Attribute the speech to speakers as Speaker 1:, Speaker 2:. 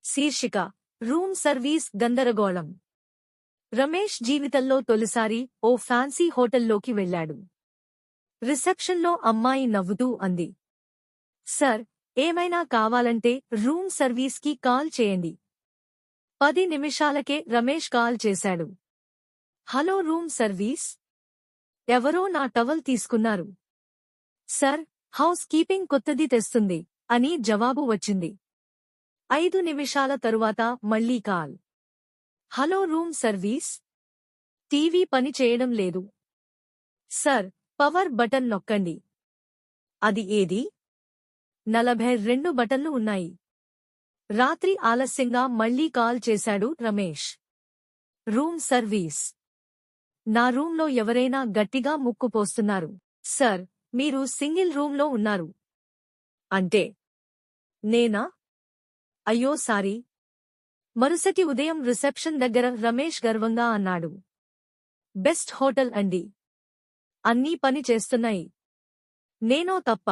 Speaker 1: శీర్షిక room service గందరగోళం. రమేష్ జీవితంలో తొలిసారి ఓ ఫ్యాన్సీ హోటల్లోకి వెళ్ళాడు. రిసెప్షన్లో అమ్మాయి నవ్వుతూ అంది, సార్, ఏమైనా కావాలంటే రూమ్ సర్వీస్కి కాల్ చేయండి. 10 నిమిషాలకే రమేష్ కాల్ చేశాడు. హలో రూమ్ సర్వీస్, ఎవరో నా టవల్ తీసుకున్నారు. సర్, హౌస్ కీపింగ్ కొత్తది తెస్తుంది అని జవాబు వచ్చింది. 5 నిమిషాల తరువాత మళ్లీ call. Hello room service, TV పని చేయడం లేదు. సర్, పవర్ బటన్ నొక్కండి. అది ఏది? 42 బటన్లు ఉన్నాయి. రాత్రి ఆలస్యంగా మళ్లీ కాల్ చేశాడు రమేష్. రూమ్ సర్వీస్, నా రూంలో ఎవరైనా గట్టిగా ముక్కు పోస్తున్నారు. సర్, మీరు సింగిల్ రూంలో ఉన్నారు. అంటే నేనా? అయ్యో సారీ. మరుసటి ఉదయం రిసెప్షన్ దగ్గర రమేష్ గర్వంగా అన్నాడు, బెస్ట్ హోటల్ అండి. అన్నీ పని చేస్తున్నాయి. నేనో తప్ప.